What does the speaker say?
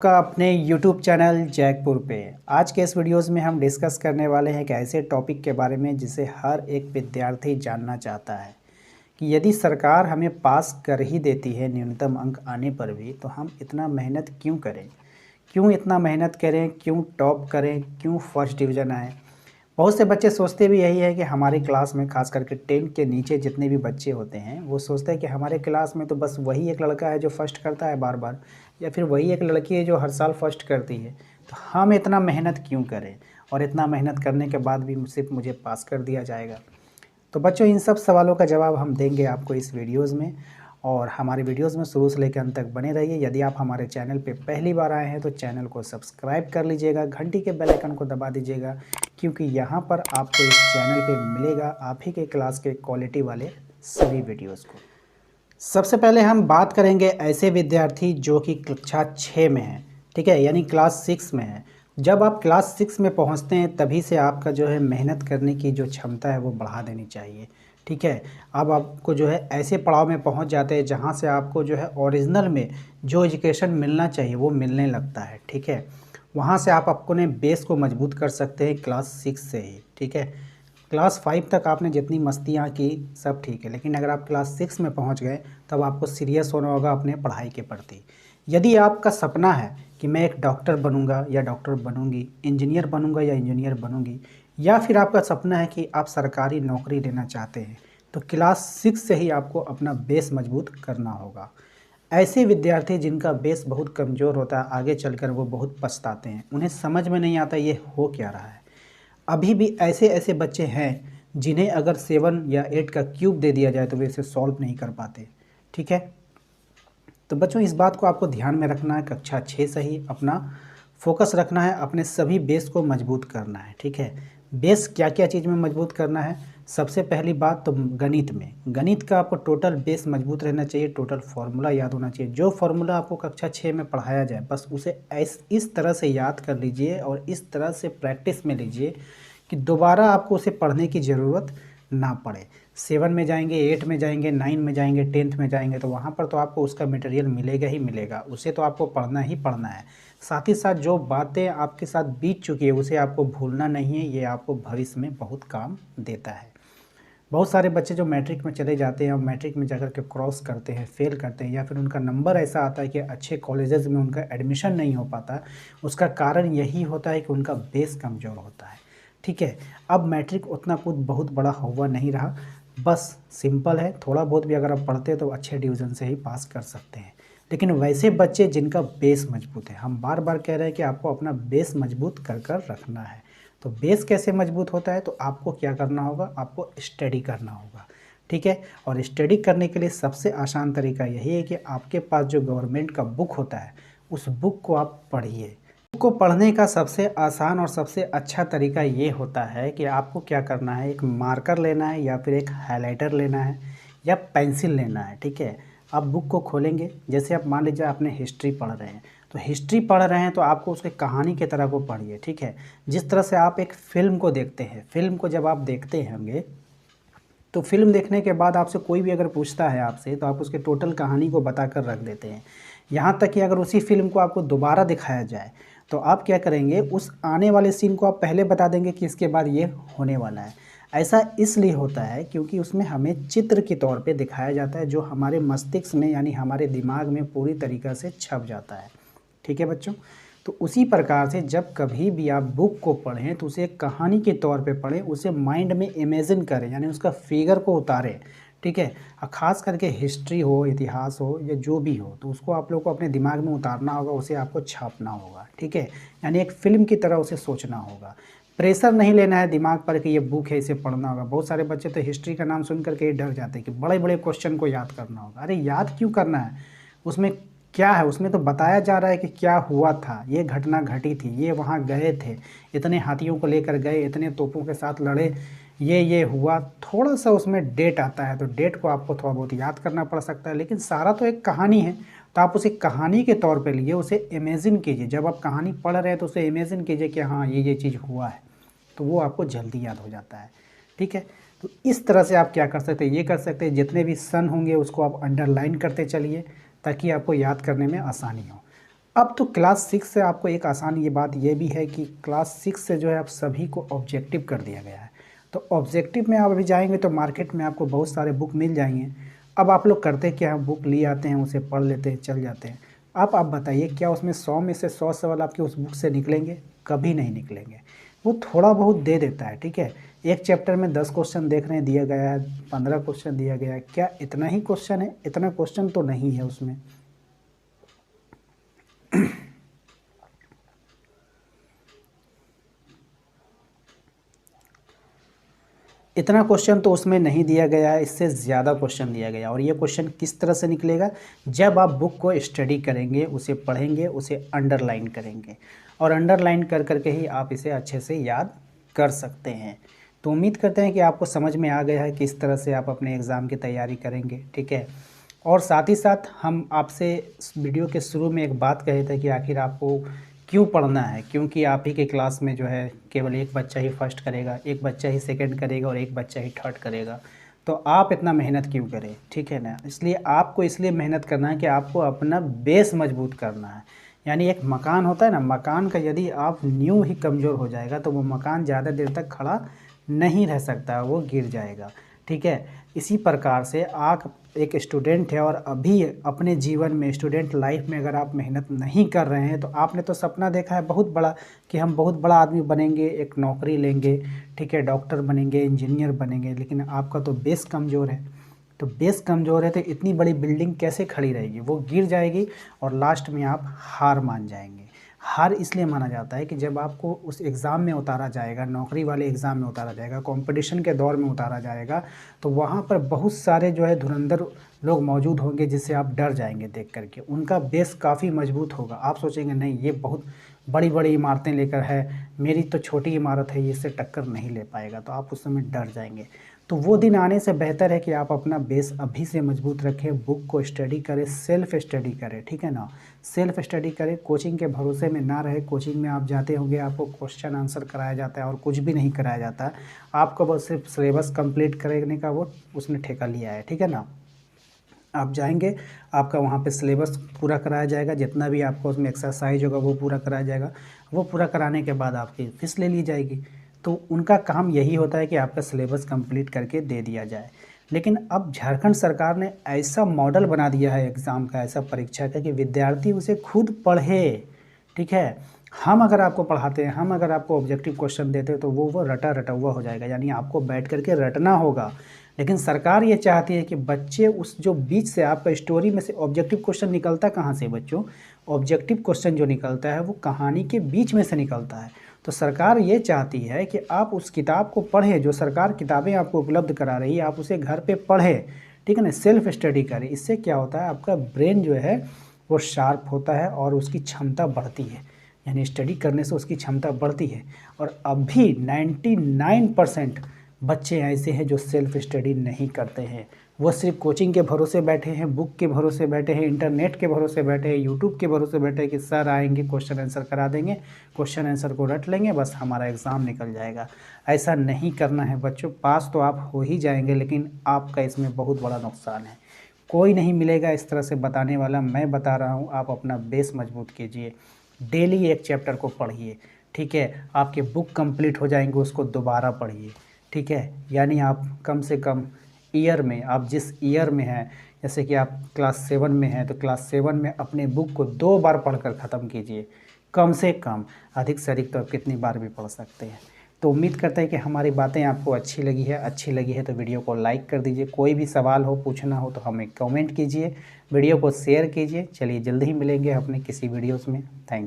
का अपने YouTube channel जैकपुर पे आज के इस वीडियोस में हम डिस्कस करने वाले हैं एक ऐसे टॉपिक के बारे में जिसे हर एक विद्यार्थी जानना चाहता है कि यदि सरकार हमें पास कर ही देती है न्यूनतम अंक आने पर भी तो हम इतना मेहनत क्यों करें, क्यों इतना मेहनत करें, क्यों टॉप करें, क्यों फर्स्ट डिवीज़न आए। बहुत से बच्चे सोचते भी यही है कि हमारी क्लास में खास करके 10 के नीचे जितने भी बच्चे होते हैं वो सोचते हैं कि हमारे क्लास में तो बस वही एक लड़का है जो फर्स्ट करता है बार बार, या फिर वही एक लड़की है जो हर साल फर्स्ट करती है, तो हम इतना मेहनत क्यों करें और इतना मेहनत करने के बाद भी सिर्फ मुझे पास कर दिया जाएगा। तो बच्चों इन सब सवालों का जवाब हम देंगे आपको इस वीडियोज़ में, और हमारे वीडियोज़ में शुरू से लेकर अंत तक बने रहिए। यदि आप हमारे चैनल पे पहली बार आए हैं तो चैनल को सब्सक्राइब कर लीजिएगा, घंटी के बेल आइकन को दबा दीजिएगा, क्योंकि यहाँ पर आपको इस चैनल पे मिलेगा आप ही के क्लास के क्वालिटी वाले सभी वीडियोज़ को। सबसे पहले हम बात करेंगे ऐसे विद्यार्थी जो कि कक्षा 6 में हैं, ठीक है, यानी क्लास 6 में है। जब आप क्लास 6 में पहुंचते हैं तभी से आपका जो है मेहनत करने की जो क्षमता है वो बढ़ा देनी चाहिए, ठीक है। अब आपको जो है ऐसे पड़ाव में पहुंच जाते हैं जहां से आपको जो है ओरिजिनल में जो एजुकेशन मिलना चाहिए वो मिलने लगता है, ठीक है। वहां से आप अपने बेस को मजबूत कर सकते हैं क्लास 6 से ही, ठीक है। क्लास 5 तक आपने जितनी मस्तियाँ की सब ठीक है, लेकिन अगर आप क्लास 6 में पहुंच गए तब आपको सीरियस होना होगा अपने पढ़ाई के प्रति। यदि आपका सपना है कि मैं एक डॉक्टर बनूंगा या डॉक्टर बनूंगी, इंजीनियर बनूंगा या इंजीनियर बनूंगी, या फिर आपका सपना है कि आप सरकारी नौकरी लेना चाहते हैं, तो क्लास 6 से ही आपको अपना बेस मजबूत करना होगा। ऐसे विद्यार्थी जिनका बेस बहुत कमज़ोर होता है आगे चलकर वो बहुत पछताते हैं, उन्हें समझ में नहीं आता ये हो क्या रहा है। अभी भी ऐसे ऐसे बच्चे हैं जिन्हें अगर 7 या 8 का क्यूब दे दिया जाए तो वे इसे सॉल्व नहीं कर पाते, ठीक है। तो बच्चों इस बात को आपको ध्यान में रखना है, कक्षा 6 से ही अपना फोकस रखना है, अपने सभी बेस को मजबूत करना है, ठीक है। बेस क्या क्या चीज़ में मजबूत करना है? सबसे पहली बात तो गणित में, गणित का आपको टोटल बेस मजबूत रहना चाहिए, टोटल फार्मूला याद होना चाहिए। जो फार्मूला आपको कक्षा 6 में पढ़ाया जाए बस उसे इस तरह से याद कर लीजिए और इस तरह से प्रैक्टिस में लीजिए कि दोबारा आपको उसे पढ़ने की ज़रूरत ना पड़े। 7 में जाएंगे, 8 में जाएंगे, 9 में जाएंगे, 10th में जाएंगे तो वहाँ पर तो आपको उसका मटेरियल मिलेगा ही मिलेगा, उसे तो आपको पढ़ना ही पढ़ना है। साथ ही साथ जो बातें आपके साथ बीत चुकी है उसे आपको भूलना नहीं है, ये आपको भविष्य में बहुत काम देता है। बहुत सारे बच्चे जो मैट्रिक में चले जाते हैं और मैट्रिक में जाकर के क्रॉस करते हैं, फेल करते हैं, या फिर उनका नंबर ऐसा आता है कि अच्छे कॉलेजेस में उनका एडमिशन नहीं हो पाता, उसका कारण यही होता है कि उनका बेस कमज़ोर होता है, ठीक है। अब मैट्रिक उतना कुछ बहुत बड़ा हुआ नहीं रहा, बस सिंपल है, थोड़ा बहुत भी अगर आप पढ़ते हैं तो अच्छे डिवीज़न से ही पास कर सकते हैं। लेकिन वैसे बच्चे जिनका बेस मजबूत है, हम बार बार कह रहे हैं कि आपको अपना बेस मजबूत कर कर रखना है। तो बेस कैसे मजबूत होता है? तो आपको क्या करना होगा, आपको स्टडी करना होगा, ठीक है। और स्टडी करने के लिए सबसे आसान तरीका यही है कि आपके पास जो गवर्नमेंट का बुक होता है उस बुक को आप पढ़िए। बुक को पढ़ने का सबसे आसान और सबसे अच्छा तरीका ये होता है कि आपको क्या करना है, एक मार्कर लेना है या फिर एक हाइलाइटर लेना है या पेंसिल लेना है, ठीक है। आप बुक को खोलेंगे, जैसे आप मान लीजिए आपने हिस्ट्री पढ़ रहे हैं, तो हिस्ट्री पढ़ रहे हैं तो आपको उसके कहानी की तरह को पढ़िए, ठीक है। जिस तरह से आप एक फ़िल्म को देखते हैं, फ़िल्म को जब आप देखते होंगे तो फ़िल्म देखने के बाद आपसे कोई भी अगर पूछता है आपसे तो आप उसके टोटल कहानी को बता कर रख देते हैं। यहाँ तक कि अगर उसी फ़िल्म को आपको दोबारा दिखाया जाए तो आप क्या करेंगे, उस आने वाले सीन को आप पहले बता देंगे कि इसके बाद ये होने वाला है। ऐसा इसलिए होता है क्योंकि उसमें हमें चित्र के तौर पे दिखाया जाता है जो हमारे मस्तिष्क में यानी हमारे दिमाग में पूरी तरीक़ा से छप जाता है, ठीक है बच्चों। तो उसी प्रकार से जब कभी भी आप बुक को पढ़ें तो उसे एक कहानी के तौर पे पढ़ें, उसे माइंड में इमेजिन करें, यानी उसका फिगर को उतारें, ठीक है। और ख़ास करके हिस्ट्री हो, इतिहास हो या जो भी हो, तो उसको आप लोग को अपने दिमाग में उतारना होगा, उसे आपको छापना होगा, ठीक है। यानी एक फ़िल्म की तरह उसे सोचना होगा। प्रेशर नहीं लेना है दिमाग पर कि ये बुक है इसे पढ़ना होगा। बहुत सारे बच्चे तो हिस्ट्री का नाम सुन करके ही डर जाते हैं कि बड़े बड़े क्वेश्चन को याद करना होगा। अरे याद क्यों करना है, उसमें क्या है, उसमें तो बताया जा रहा है कि क्या हुआ था, ये घटना घटी थी, ये वहाँ गए थे, इतने हाथियों को लेकर गए, इतने तोपों के साथ लड़े, ये हुआ। थोड़ा सा उसमें डेट आता है तो डेट को आपको थोड़ा बहुत याद करना पड़ सकता है, लेकिन सारा तो एक कहानी है, तो आप उसे कहानी के तौर पे लिए, उसे इमेजिन कीजिए। जब आप कहानी पढ़ रहे हैं तो उसे इमेजिन कीजिए कि हाँ ये चीज़ हुआ है, तो वो आपको जल्दी याद हो जाता है, ठीक है। तो इस तरह से आप क्या कर सकते हैं, ये कर सकते हैं जितने भी सन होंगे उसको आप अंडरलाइन करते चलिए ताकि आपको याद करने में आसानी हो। अब तो क्लास 6 से आपको एक आसान ये बात ये भी है कि क्लास 6 से जो है आप सभी को ऑब्जेक्टिव कर दिया गया है। तो ऑब्जेक्टिव में आप अभी जाएंगे तो मार्केट में आपको बहुत सारे बुक मिल जाएंगे। अब आप लोग करते क्या हैं, बुक ले आते हैं, उसे पढ़ लेते हैं, चल जाते हैं। आप बताइए क्या उसमें 100 में से 100 सवाल आपके उस बुक से निकलेंगे? कभी नहीं निकलेंगे। वो थोड़ा बहुत दे देता है, ठीक है। एक चैप्टर में 10 क्वेश्चन देखने दिया गया है, 15 क्वेश्चन दिया गया है, क्या इतना ही क्वेश्चन है? इतना क्वेश्चन तो नहीं है उसमें। इतना क्वेश्चन तो उसमें नहीं दिया गया है, इससे ज़्यादा क्वेश्चन दिया गया। और ये क्वेश्चन किस तरह से निकलेगा? जब आप बुक को स्टडी करेंगे, उसे पढ़ेंगे, उसे अंडरलाइन करेंगे, और अंडरलाइन कर करके ही आप इसे अच्छे से याद कर सकते हैं। तो उम्मीद करते हैं कि आपको समझ में आ गया है किस तरह से आप अपने एग्ज़ाम की तैयारी करेंगे, ठीक है। और साथ ही साथ हम आपसे इस वीडियो के शुरू में एक बात कहे थे कि आखिर आपको क्यों पढ़ना है, क्योंकि आप ही के क्लास में जो है केवल एक बच्चा ही फर्स्ट करेगा, एक बच्चा ही सेकंड करेगा और एक बच्चा ही थर्ड करेगा। तो आप इतना मेहनत क्यों करें, ठीक है ना। इसलिए आपको इसलिए मेहनत करना है कि आपको अपना बेस मजबूत करना है। यानी एक मकान होता है ना, मकान का यदि आप नींव ही कमज़ोर हो जाएगा तो वो मकान ज़्यादा देर तक खड़ा नहीं रह सकता, वो गिर जाएगा, ठीक है। इसी प्रकार से आप एक स्टूडेंट है और अभी अपने जीवन में, स्टूडेंट लाइफ में अगर आप मेहनत नहीं कर रहे हैं तो आपने तो सपना देखा है बहुत बड़ा कि हम बहुत बड़ा आदमी बनेंगे, एक नौकरी लेंगे, ठीक है, डॉक्टर बनेंगे, इंजीनियर बनेंगे, लेकिन आपका तो बेस कमज़ोर है। तो बेस कमज़ोर है तो इतनी बड़ी बिल्डिंग कैसे खड़ी रहेगी? वो गिर जाएगी और लास्ट में आप हार मान जाएंगे। हार इसलिए माना जाता है कि जब आपको उस एग्ज़ाम में उतारा जाएगा, नौकरी वाले एग्ज़ाम में उतारा जाएगा, कंपटीशन के दौर में उतारा जाएगा, तो वहाँ पर बहुत सारे जो है धुरंधर लोग मौजूद होंगे जिससे आप डर जाएंगे देख करके। उनका बेस काफ़ी मजबूत होगा। आप सोचेंगे नहीं ये बहुत बड़ी बड़ी इमारतें लेकर है, मेरी तो छोटी इमारत है, ये इससे टक्कर नहीं ले पाएगा, तो आप उस समय डर जाएंगे। तो वो दिन आने से बेहतर है कि आप अपना बेस अभी से मजबूत रखें, बुक को स्टडी करें, सेल्फ स्टडी करें, ठीक है ना। सेल्फ स्टडी करें, कोचिंग के भरोसे में ना रहे। कोचिंग में आप जाते होंगे, आपको क्वेश्चन आंसर कराया जाता है और कुछ भी नहीं कराया जाता है, आपको बस सिर्फ सिलेबस कंप्लीट करने का वो उसने ठेका लिया है, ठीक है ना। आप जाएंगे, आपका वहाँ पे सिलेबस पूरा कराया जाएगा, जितना भी आपको उसमें एक्सरसाइज होगा वो पूरा कराया जाएगा। वो पूरा कराने के बाद आपकी फ़ीस ले ली जाएगी। तो उनका काम यही होता है कि आपका सिलेबस कंप्लीट करके दे दिया जाए। लेकिन अब झारखंड सरकार ने ऐसा मॉडल बना दिया है एग्ज़ाम का, ऐसा परीक्षा का, कि विद्यार्थी उसे खुद पढ़े, ठीक है। हम अगर आपको पढ़ाते हैं, हम अगर आपको ऑब्जेक्टिव क्वेश्चन देते हैं तो वो रटा रटा हुआ हो जाएगा, यानी आपको बैठ करके रटना होगा। लेकिन सरकार ये चाहती है कि बच्चे उस जो बीच से आपका स्टोरी में से ऑब्जेक्टिव क्वेश्चन निकलता कहाँ से बच्चों? ऑब्जेक्टिव क्वेश्चन जो निकलता है वो कहानी के बीच में से निकलता है। तो सरकार ये चाहती है कि आप उस किताब को पढ़ें, जो सरकार किताबें आपको उपलब्ध करा रही है, आप उसे घर पे पढ़ें, ठीक है ना, सेल्फ स्टडी करें। इससे क्या होता है, आपका ब्रेन जो है वो शार्प होता है और उसकी क्षमता बढ़ती है, यानी स्टडी करने से उसकी क्षमता बढ़ती है। और अभी 99% बच्चे ऐसे हैं जो सेल्फ स्टडी नहीं करते हैं। वो सिर्फ कोचिंग के भरोसे बैठे हैं, बुक के भरोसे बैठे हैं, इंटरनेट के भरोसे बैठे हैं, यूट्यूब के भरोसे बैठे हैं कि सर आएंगे क्वेश्चन आंसर करा देंगे, क्वेश्चन आंसर को रट लेंगे, बस हमारा एग्ज़ाम निकल जाएगा। ऐसा नहीं करना है बच्चों। पास तो आप हो ही जाएंगे, लेकिन आपका इसमें बहुत बड़ा नुकसान है। कोई नहीं मिलेगा इस तरह से बताने वाला, मैं बता रहा हूँ। आप अपना बेस मजबूत कीजिए, डेली एक चैप्टर को पढ़िए, ठीक है। आपके बुक कंप्लीट हो जाएंगे, उसको दोबारा पढ़िए, ठीक है। यानी आप कम से कम ईयर में, आप जिस ईयर में हैं, जैसे कि आप क्लास 7 में हैं तो क्लास 7 में अपने बुक को 2 बार पढ़कर ख़त्म कीजिए, कम से कम। अधिक से अधिक तो आप कितनी बार भी पढ़ सकते हैं। तो उम्मीद करते हैं कि हमारी बातें आपको अच्छी लगी है तो वीडियो को लाइक कर दीजिए। कोई भी सवाल हो, पूछना हो तो हमें कमेंट कीजिए, वीडियो को शेयर कीजिए। चलिए जल्दी ही मिलेंगे अपने किसी वीडियोज़ में। थैंक